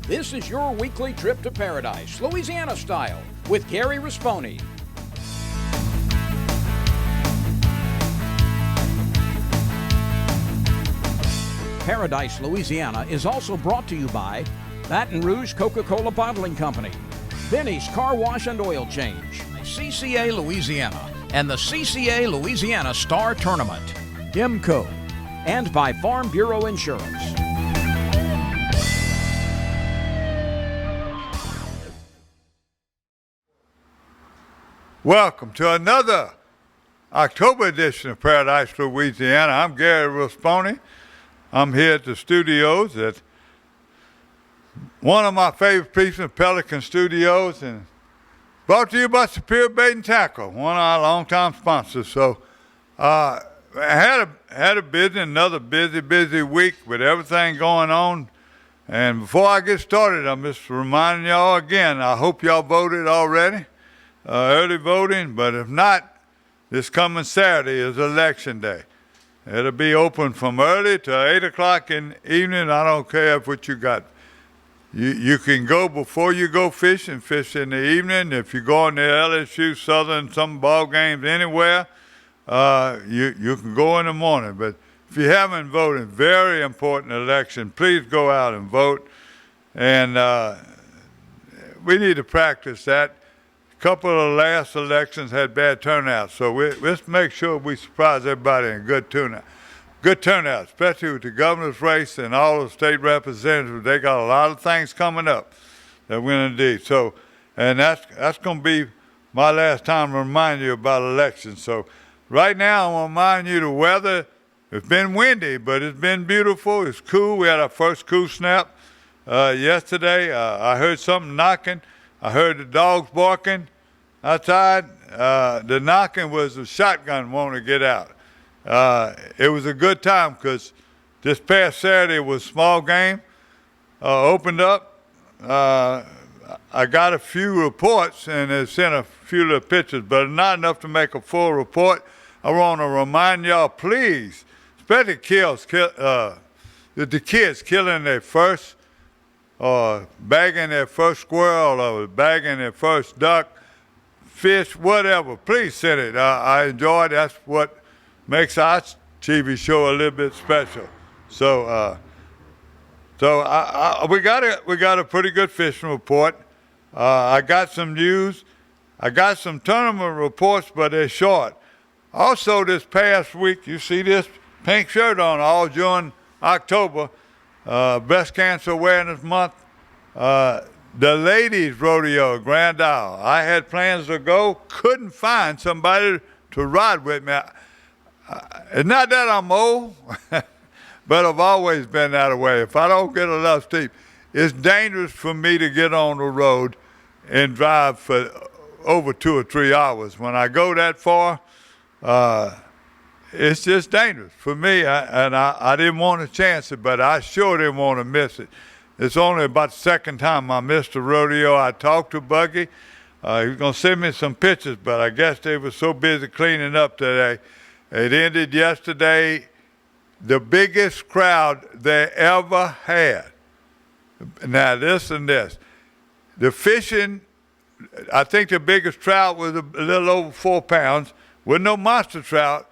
This is your weekly trip to paradise, Louisiana style, with Gary Risponi. Paradise, Louisiana is also brought to you by Baton Rouge Coca-Cola Bottling Company, Benny's Car Wash and Oil Change, CCA Louisiana, and the CCA Louisiana Star Tournament, IMCO, and by Farm Bureau Insurance. Welcome to another October edition of Paradise, Louisiana. I'm Gary Risponi. I'm here at the studios at one of my favorite pieces, Pelican Studios, and brought to you by Superior Bait and Tackle, one of our longtime sponsors. So I had another busy week with everything going on. And before I get started, I'm just reminding y'all again, I hope y'all voted already, early voting, but if not, this coming Saturday is Election Day. It'll be open from early to 8 o'clock in the evening. I don't care what you got. You can go before you go fishing, fish in the evening. If you go on the LSU, Southern, some ball games, anywhere, you can go in the morning. But if you haven't voted, very important election, please go out and vote. And we need to practice that. A couple of the last elections had bad turnout, so let's make sure we surprise everybody in good turnout, especially with the governor's race and all the state representatives. They got a lot of things coming up that we're going to do. So, and that's going to be my last time to remind you about elections. So right now I want to remind you the weather. It's been windy, but it's been beautiful. It's cool. We had our first cool snap yesterday. I heard something knocking. I heard the dogs barking outside. The knocking was a shotgun wanting to get out. It was a good time because this past Saturday was small game, opened up. I got a few reports and they sent a few little pictures, but not enough to make a full report. I want to remind y'all, please, especially the kids killing their first, or bagging their first squirrel, or bagging their first duck, fish, whatever. Please send it. I enjoy it. That's what makes our TV show a little bit special. So, we got a pretty good fishing report. I got some news. I got some tournament reports, but they're short. Also, this past week, you see this pink shirt on all during October, Breast Cancer Awareness Month. The ladies rodeo, Grand Isle. I had plans to go, couldn't find somebody to ride with me. It's not that I'm old, but I've always been that way. If I don't get enough sleep, it's dangerous for me to get on the road and drive for over 2 or 3 hours. When I go that far, it's just dangerous for me, I didn't want to chance it, but I sure didn't want to miss it. It's only about the second time I missed the rodeo. I talked to Buggy. He was going to send me some pictures, but I guess they were so busy cleaning up today. It ended yesterday, the biggest crowd they ever had. Now, listen to this. The fishing, I think the biggest trout was a little over 4 pounds, with no monster trout,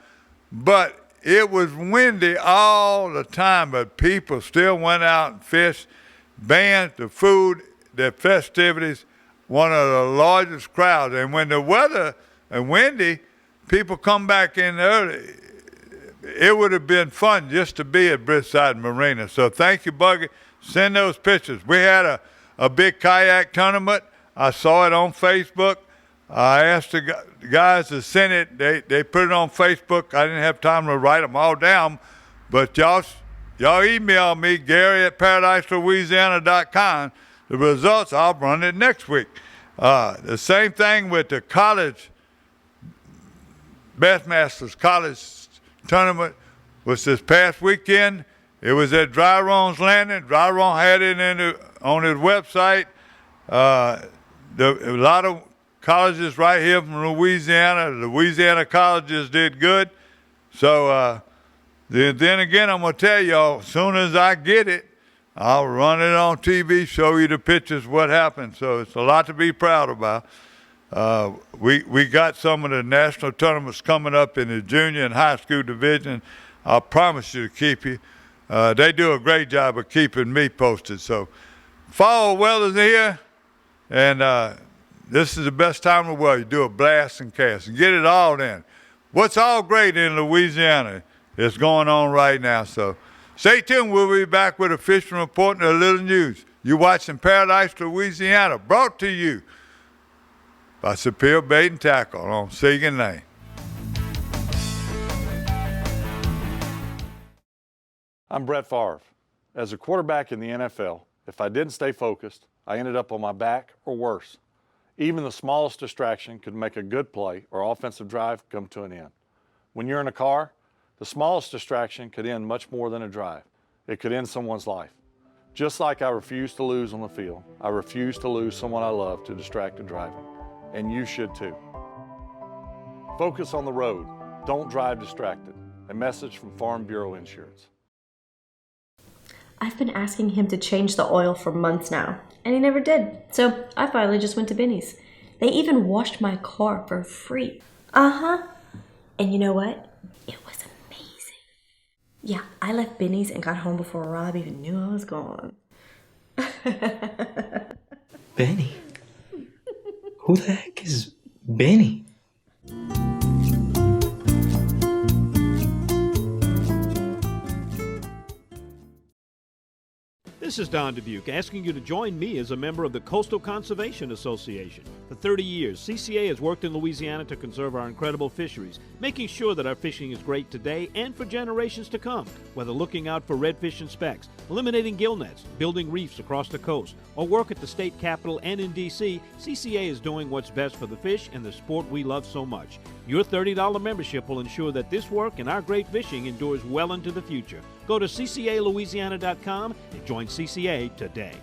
but it was windy all the time, but people still went out and fished. Bands, the food, the festivities, one of the largest crowds. And when the weather is windy, people come back in early. It would have been fun just to be at Brookside Marina. So thank you, Buggy. Send those pictures. We had a big kayak tournament. I saw it on Facebook. I asked the guys to send it. They put it on Facebook. I didn't have time to write them all down. But y'all email me, Gary@ParadiseLouisiana.com. The results, I'll run it next week. The same thing with the college, Bassmasters College Tournament was this past weekend. It was at Dryron's Landing. Dryron had it on his website. A lot of colleges right here from Louisiana. The Louisiana colleges did good. So then again, I'm going to tell y'all, as soon as I get it, I'll run it on TV, show you the pictures, what happened. So it's a lot to be proud about. We got some of the national tournaments coming up in the junior and high school division. I promise you to keep you. They do a great job of keeping me posted. So fall weather's here, and this is the best time of the world. You do a blast and cast and get it all in. What's all great in Louisiana is going on right now. So stay tuned. We'll be back with a fishing report and a little news. You're watching Paradise, Louisiana, brought to you by Superior Bait and Tackle on Seguin Lane. I'm Brett Favre. As a quarterback in the NFL, if I didn't stay focused, I ended up on my back or worse. Even the smallest distraction could make a good play or offensive drive come to an end. When you're in a car, the smallest distraction could end much more than a drive. It could end someone's life. Just like I refuse to lose on the field, I refuse to lose someone I love to distracted driving. And you should too. Focus on the road. Don't drive distracted. A message from Farm Bureau Insurance. I've been asking him to change the oil for months now, and he never did. So I finally just went to Benny's. They even washed my car for free. And you know what? It was amazing. Yeah, I left Benny's and got home before Rob even knew I was gone. Benny? Who the heck is Benny? This is Don Dubuque asking you to join me as a member of the Coastal Conservation Association. For 30 years, CCA has worked in Louisiana to conserve our incredible fisheries, making sure that our fishing is great today and for generations to come. Whether looking out for redfish and specks, eliminating gill nets, building reefs across the coast, or work at the state capitol and in D.C., CCA is doing what's best for the fish and the sport we love so much. Your $30 membership will ensure that this work and our great fishing endures well into the future. Go to ccalouisiana.com and join CCA today.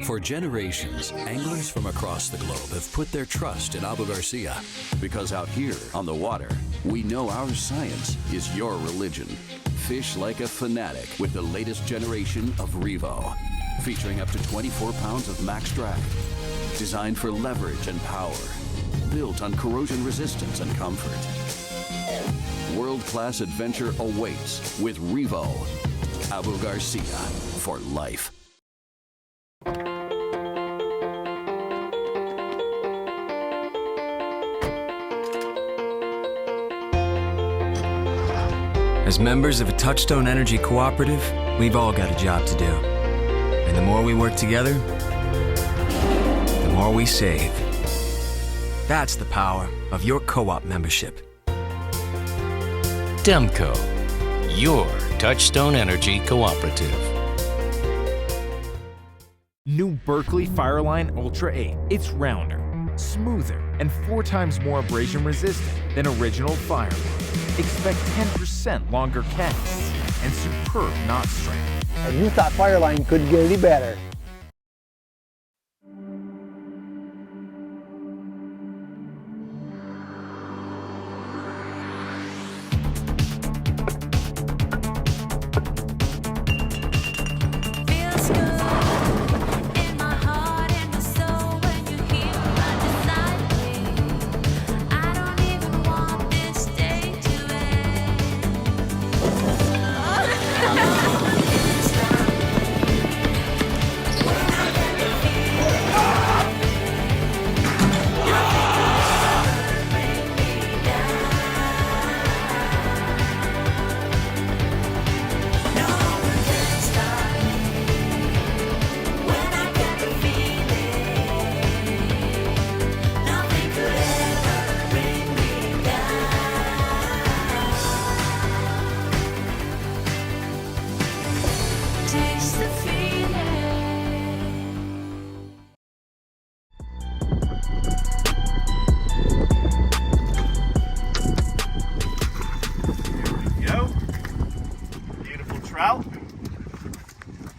For generations, anglers from across the globe have put their trust in Abu Garcia. Because out here on the water, we know our science is your religion. Fish like a fanatic with the latest generation of Revo. Featuring up to 24 pounds of max drag. Designed for leverage and power. Built on corrosion resistance and comfort. World-class adventure awaits with Revo. Abu Garcia for life. As members of a Touchstone Energy cooperative, we've all got a job to do. And the more we work together, the more we save. That's the power of your co-op membership. Demco, your Touchstone Energy cooperative. New Berkeley Fireline Ultra 8. It's rounder, smoother, and 4 times more abrasion resistant than original Fireline. Expect 10% longer casts and superb knot strength. And you thought Fireline couldn't get any better.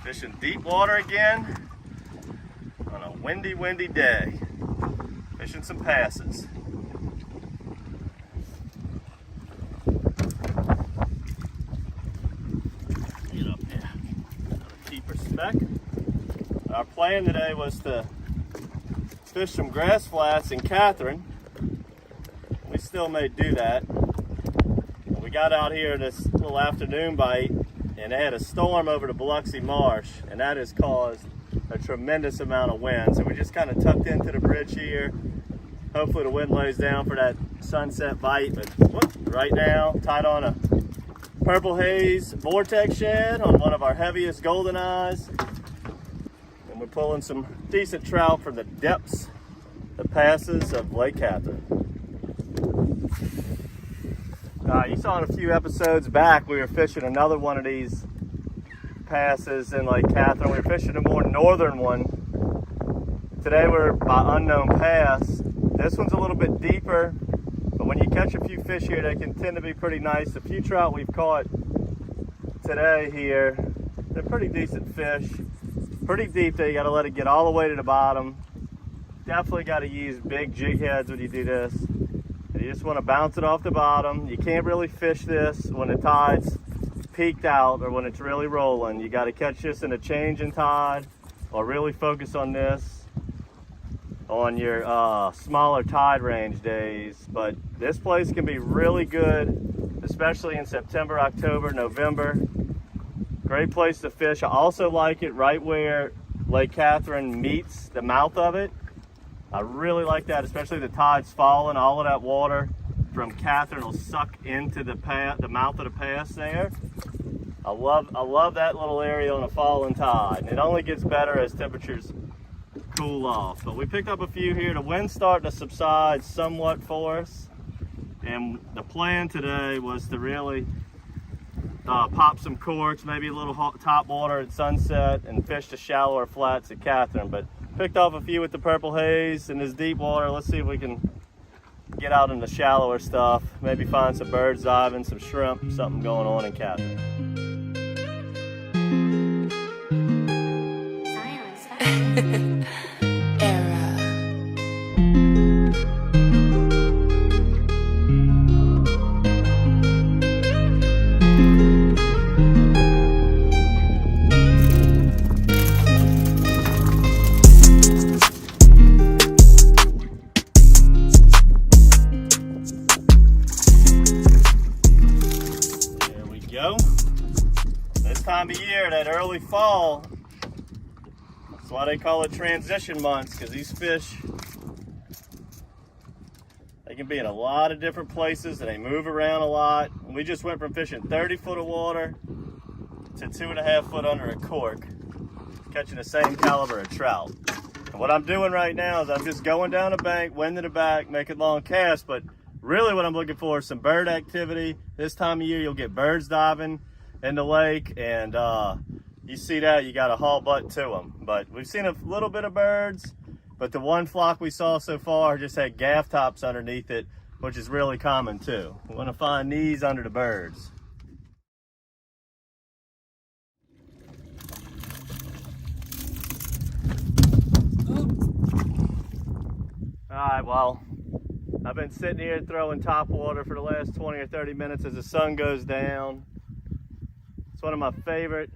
Fishing deep water again on a windy day. Fishing some passes. Beck. Our plan today was to fish some grass flats in Catherine. We still may do that. We got out here this little afternoon bite, and they had a storm over the Biloxi Marsh, and that has caused a tremendous amount of wind. So we just kind of tucked into the bridge here. Hopefully the wind lays down for that sunset bite, but right now tied on a purple haze vortex shad on one of our heaviest golden eyes, and we're pulling some decent trout from the depths, the passes of Lake Catherine. You saw in a few episodes back we were fishing another one of these passes in Lake Catherine. We were fishing a more northern one. Today we're by Unknown Pass. This one's a little bit deeper, but when you catch a few fish here, they can tend to be pretty nice. The few trout we've caught today here, they're pretty decent fish. Pretty deep though, you gotta let it get all the way to the bottom. Definitely gotta use big jig heads when you do this. You just wanna bounce it off the bottom. You can't really fish this when the tide's peaked out or when it's really rolling. You gotta catch this in a change in tide, or really focus on this on your smaller tide range days. But this place can be really good, especially in September, October, November. Great place to fish. I also like it right where Lake Catherine meets the mouth of it. I really like that, especially the tide's falling. All of that water from Catherine will suck into the mouth of the pass there. I love that little area on a falling tide. And it only gets better as temperatures cool off. But we picked up a few here. The wind's starting to subside somewhat for us, and the plan today was to really pop some corks, maybe a little top water at sunset, and fish the shallower flats at Catherine. But picked off a few with the purple haze in this deep water. Let's see if we can get out in the shallower stuff, maybe find some birds diving, some shrimp, something going on in Catherine. This time of year, that early fall, that's why they call it transition months, because these fish, they can be in a lot of different places and they move around a lot. And we just went from fishing 30 foot of water to 2.5 foot under a cork, catching the same caliber of trout. And what I'm doing right now is I'm just going down the bank, wind to the back, making long casts, but really what I'm looking for is some bird activity. This time of year, you'll get birds diving in the lake, and you see that, you got to haul butt to them. But we've seen a little bit of birds, but the one flock we saw so far just had gaff tops underneath it, which is really common too. We want to find these under the birds. All right, well, I've been sitting here throwing top water for the last 20 or 30 minutes as the sun goes down. It's one of my favorite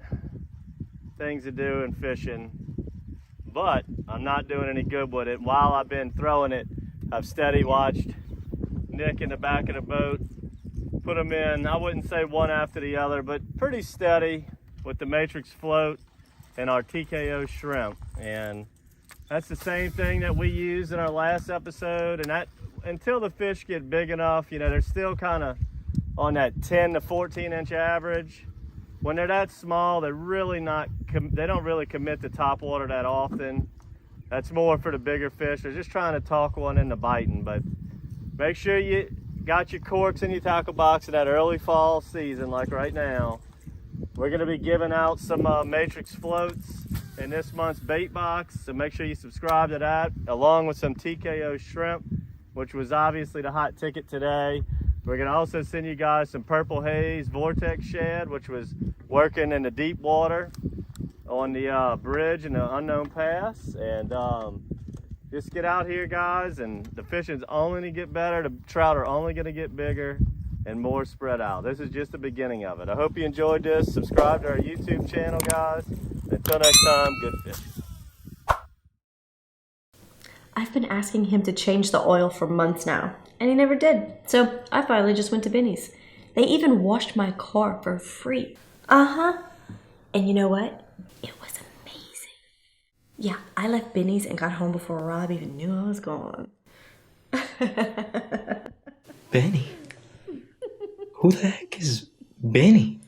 things to do in fishing, but I'm not doing any good with it. While I've been throwing it, I've steady watched Nick in the back of the boat put them in, I wouldn't say one after the other, but pretty steady with the matrix float and our TKO shrimp. And that's the same thing that we used in our last episode. And that, until the fish get big enough, you know, they're still kind of on that 10 to 14 inch average. When they're that small, they're really not, they don't really commit to top water that often. That's more for the bigger fish. They're just trying to talk one into biting. But make sure you got your corks in your tackle box in that early fall season, like right now. We're gonna be giving out some matrix floats in this month's bait box, so make sure you subscribe to that, along with some TKO shrimp, which was obviously the hot ticket today. We're gonna also send you guys some purple haze vortex shad, which was working in the deep water on the bridge in the Unknown Pass. And just get out here, guys, and the fishing's only gonna get better. The trout are only gonna get bigger. and more spread out. This is just the beginning of it. I hope you enjoyed this. Subscribe to our YouTube channel, guys. Until next time, good fish. I've been asking him to change the oil for months now, and he never did. So I finally just went to Benny's. They even washed my car for free. Uh-huh. And you know what? It was amazing. Yeah, I left Benny's and got home before Rob even knew I was gone. Benny? Who the heck is Benny?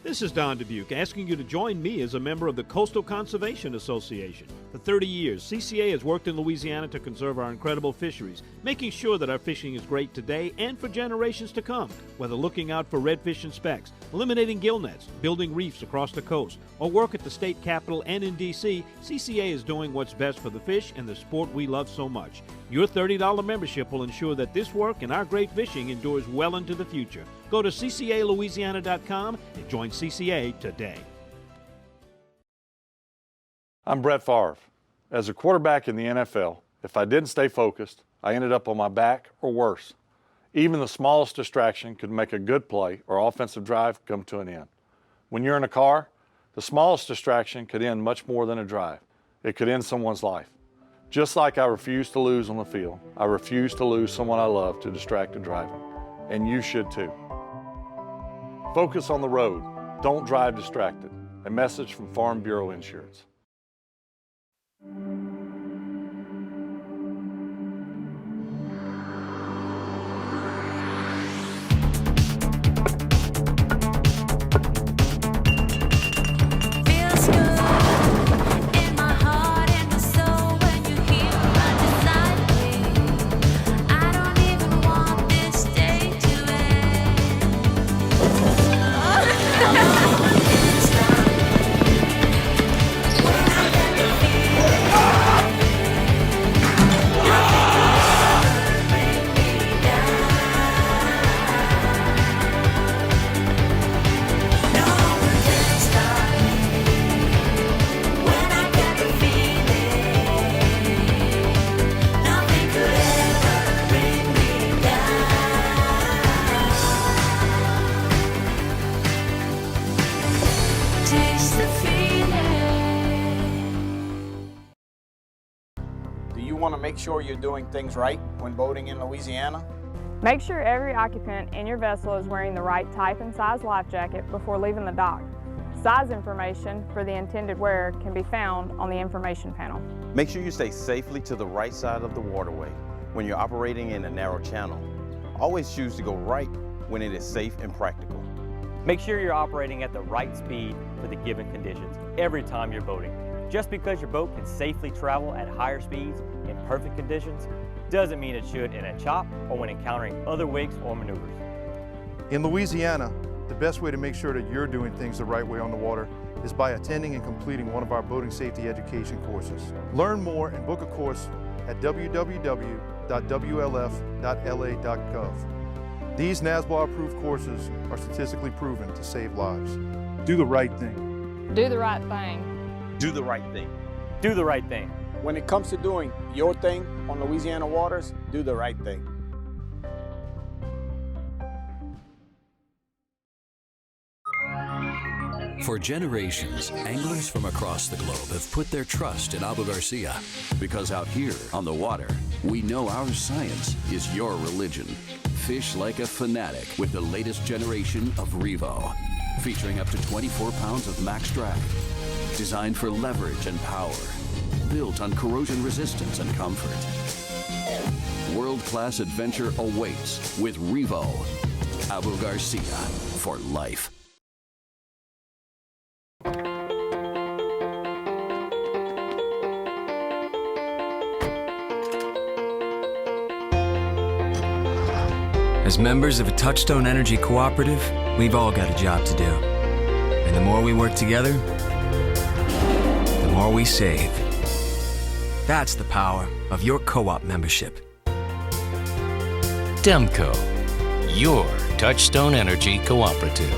This is Don Dubuque asking you to join me as a member of the Coastal Conservation Association. For 30 years, CCA has worked in Louisiana to conserve our incredible fisheries, making sure that our fishing is great today and for generations to come. Whether looking out for redfish and specks, eliminating gill nets, building reefs across the coast, or work at the state capitol and in D.C., CCA is doing what's best for the fish and the sport we love so much. Your $30 membership will ensure that this work and our great fishing endures well into the future. Go to ccalouisiana.com and join CCA today. I'm Brett Favre. As a quarterback in the NFL, if I didn't stay focused, I ended up on my back or worse. Even the smallest distraction could make a good play or offensive drive come to an end. When you're in a car, the smallest distraction could end much more than a drive. It could end someone's life. Just like I refuse to lose on the field, I refuse to lose someone I love to distracted driving. And you should too. Focus on the road. Don't drive distracted. A message from Farm Bureau Insurance. Want to make sure you're doing things right when boating in Louisiana? Make sure every occupant in your vessel is wearing the right type and size life jacket before leaving the dock. Size information for the intended wearer can be found on the information panel. Make sure you stay safely to the right side of the waterway when you're operating in a narrow channel. Always choose to go right when it is safe and practical. Make sure you're operating at the right speed for the given conditions every time you're boating. Just because your boat can safely travel at higher speeds in perfect conditions doesn't mean it should in a chop or when encountering other wakes or maneuvers. In Louisiana, the best way to make sure that you're doing things the right way on the water is by attending and completing one of our boating safety education courses. Learn more and book a course at www.wlf.la.gov. These NASBA-approved courses are statistically proven to save lives. Do the right thing. Do the right thing. Do the right thing. Do the right thing. When it comes to doing your thing on Louisiana waters, do the right thing. For generations, anglers from across the globe have put their trust in Abu Garcia. Because out here on the water, we know our science is your religion. Fish like a fanatic with the latest generation of Revo. Featuring up to 24 pounds of max drag. Designed for leverage and power. Built on corrosion resistance and comfort. World-class adventure awaits with Revo. Abu Garcia for life. As members of a Touchstone Energy Cooperative, we've all got a job to do. And the more we work together, the more we save. That's the power of your co-op membership. Demco, your Touchstone Energy Cooperative.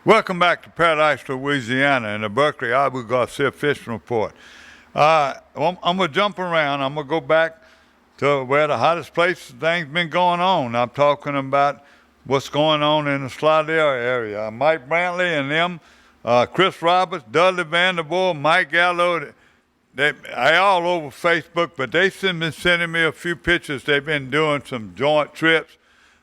Welcome back to Paradise, Louisiana, and the Berkeley Abu Garcia Fishing Report. I'm going to jump around. I'm going to go back to where the hottest place things been going on. I'm talking about what's going on in the Slidell area. Mike Brantley and them, Chris Roberts, Dudley Vanderbilt, Mike Gallo, they all over Facebook, but they've been sending me a few pictures. They've been doing some joint trips.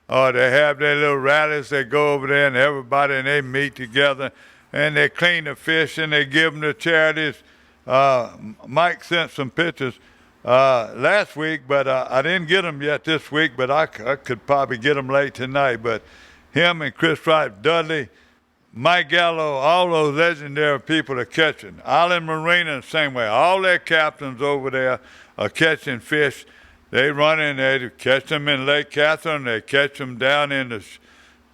They have their little rallies. They go over there and everybody, and they meet together, and they clean the fish, and they give them to charities. Mike sent some pictures last week, but I didn't get them yet this week, but I could probably get them late tonight. But him and Chris Wright, Dudley, Mike Gallo, all those legendary people are catching. Island Marina, the same way. All their captains over there are catching fish. They run in there to catch them in Lake Catherine. They catch them down in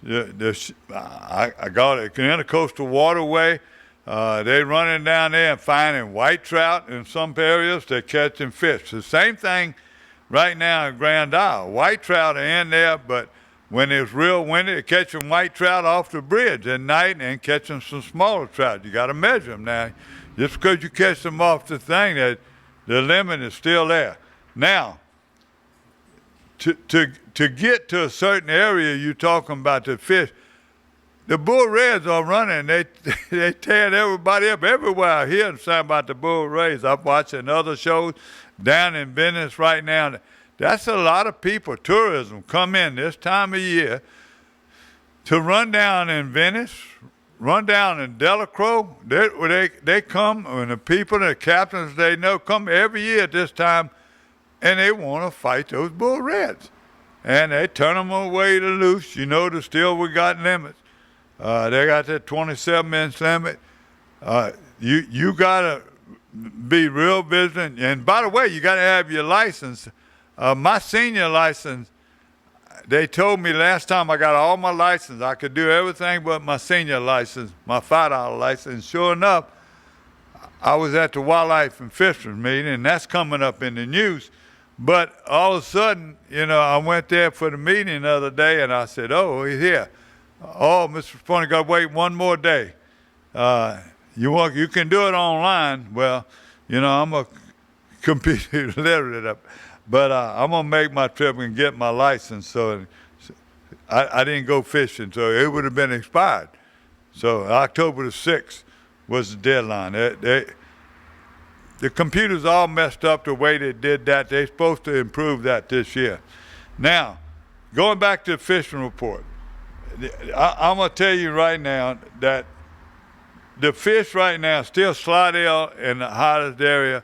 I got it, Intercoastal Waterway. They running down there and finding white trout in some areas. They're catching fish. The same thing right now in Grand Isle. White trout are in there, but when it's real windy, they're catching white trout off the bridge at night and catching some smaller trout. You got to measure them now. Just because you catch them off the thing, that the limit is still there. Now, to get to a certain area, you're talking about the fish. The bull reds are running. They tearing everybody up everywhere. I hear something about the bull reds. I'm watching other shows down in Venice right now. That's a lot of people. Tourism come in this time of year to run down in Venice, run down in Delacroix. They come, and the people, the captains they know, come every year at this time, and they want to fight those bull reds. And they turn them away to loose. You know, still we got limits. They got that 27-inch limit. You got to be real vigilant. And by the way, you got to have your license. My senior license, they told me last time I got all my license, I could do everything but my senior license, my $5 license. Sure enough, I was at the Wildlife and Fisheries meeting, and that's coming up in the news. But all of a sudden, you know, I went there for the meeting the other day, and I said, oh, he's here. Oh, Mr. Spunny, got to wait one more day. You can do it online. Well, you know, I'm a computer literate, but I'm going to make my trip and get my license. So I didn't go fishing, so it would have been expired. So October the 6th was the deadline. The computers all messed up the way they did that. They're supposed to improve that this year. Now, going back to the fishing report, I'm going to tell you right now that the fish right now still Slidell in the hottest area,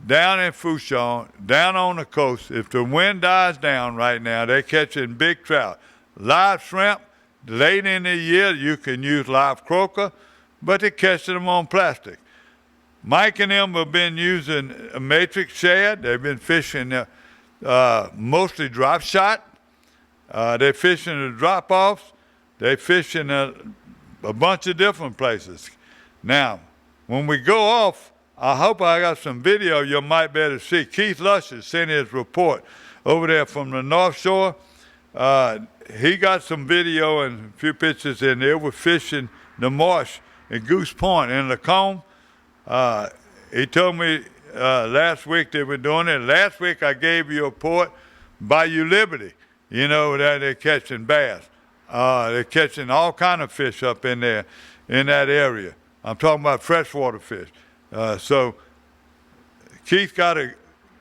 down in Fouchon, down on the coast. If the wind dies down right now, they're catching big trout. Live shrimp, late in the year, you can use live croaker, but they're catching them on plastic. Mike and them have been using a matrix shad. They've been fishing mostly drop shot. They're fishing the drop-offs. They fish in a bunch of different places. Now, when we go off, I hope I got some video you might be able to see. Keith Lusher sent his report over there from the North Shore. He got some video and a few pictures in there. We're fishing the marsh at Goose Point in Lacombe. He told me last week they were doing it. Last week I gave you a report Bayou Liberty. You know, that they're catching bass. They're catching all kind of fish up in there, in that area. I'm talking about freshwater fish. So Keith you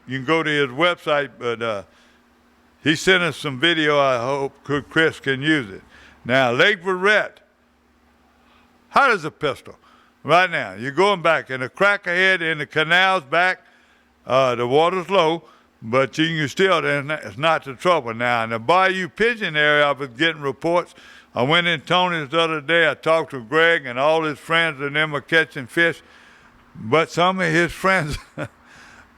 can go to his website, but he sent us some video. I hope Chris can use it. Now, Lake Verret, hot as a pistol right now. You're going back, and the crack ahead in the canals back, the water's low, but you can still, it's not the trouble now. In the Bayou Pigeon area, I was getting reports. I went in Tony's the other day. I talked to Greg, and all his friends and them are catching fish. But some of his friends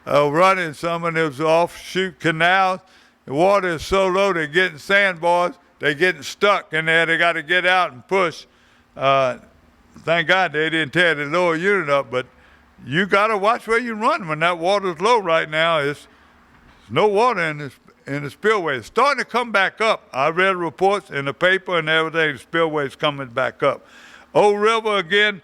are running some of those offshoot canals. The water is so low, they're getting sandbars. They're getting stuck in there. They got to get out and push. Thank God they didn't tear the lower unit up, but you got to watch where you run when that water's low right now. There's no water in the spillway. It's starting to come back up. I read reports in the paper and everything. The spillway's coming back up. Old River again,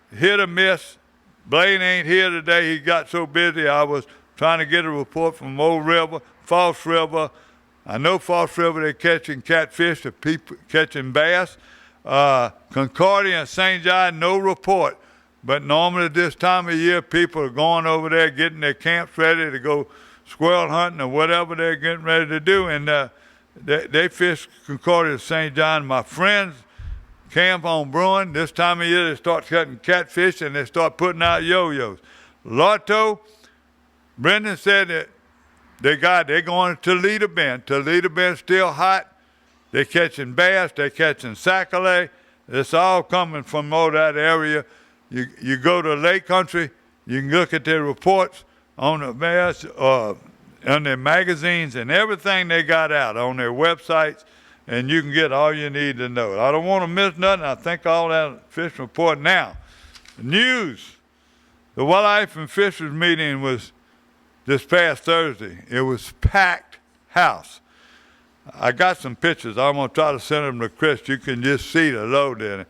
hit or miss. Blaine ain't here today. He got so busy. I was trying to get a report from Old River, False River. I know False River, they're catching catfish, the people catching bass. Concordia and St. John, no report. But normally this time of year, people are going over there, getting their camps ready to go squirrel hunting or whatever they're getting ready to do. And they fish Concordia and St. John. My friends camp on Bruin. This time of year, they start cutting catfish and they start putting out yo-yos. Lotto, Brendan said that they're going to Toledo Bend. Toledo Bend's still hot. They're catching bass. They're catching sac-a-lait. It's all coming from all that area. You go to Lake Country, you can look at their reports on the bass, on their magazines and everything they got out on their websites, and you can get all you need to know. I don't want to miss nothing. I think all that fishing report now. News. The Wildlife and Fisheries meeting was this past Thursday. It was packed house. I got some pictures. I'm going to try to send them to Chris. You can just see the load in it.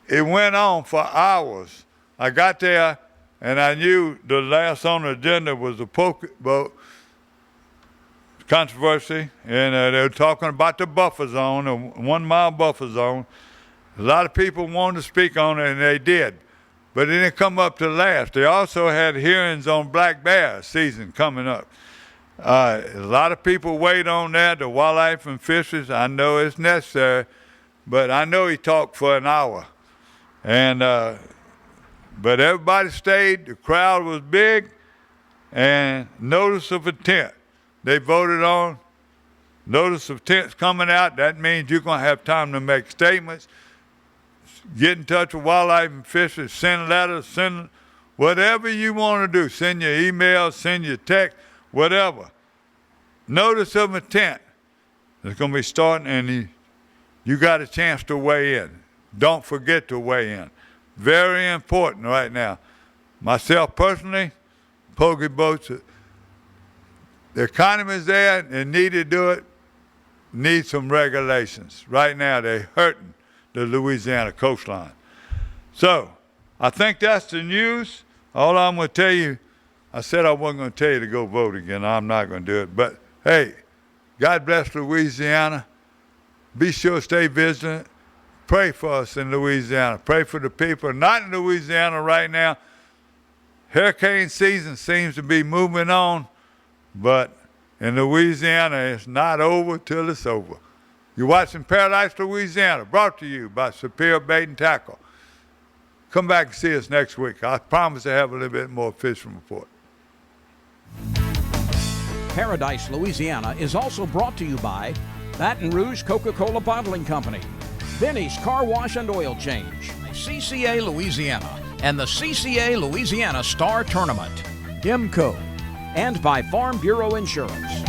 It went on for hours. I got there, and I knew the last on the agenda was the poke boat controversy, and they were talking about the buffer zone, the 1 mile buffer zone. A lot of people wanted to speak on it, and they did. But it didn't come up to last. They also had hearings on black bear season coming up. A lot of people wait on that, the Wildlife and Fisheries. I know it's necessary, but I know he talked for an hour. And but everybody stayed, the crowd was big, and notice of intent. They voted on notice of intent's coming out. That means you're going to have time to make statements, get in touch with Wildlife and Fisheries, send letters, send whatever you want to do. Send your email, send your text, whatever. Notice of intent is going to be starting, and you got a chance to weigh in. Don't forget to weigh in. Very important right now. Myself personally, poke boats, the economy's there, and need to do it, need some regulations. Right now, they're hurting the Louisiana coastline. So, I think that's the news. All I'm going to tell you, I said I wasn't going to tell you to go vote again. I'm not going to do it. But, hey, God bless Louisiana. Be sure to stay vigilant. Pray for us in Louisiana. Pray for the people not in Louisiana right now. Hurricane season seems to be moving on, but in Louisiana, it's not over till it's over. You're watching Paradise, Louisiana, brought to you by Superior Bait and Tackle. Come back and see us next week. I promise to have a little bit more fishing report. Paradise, Louisiana is also brought to you by Baton Rouge Coca-Cola Bottling Company, Benny's Car Wash and Oil Change, CCA Louisiana, and the CCA Louisiana Star Tournament, IMCO, and by Farm Bureau Insurance.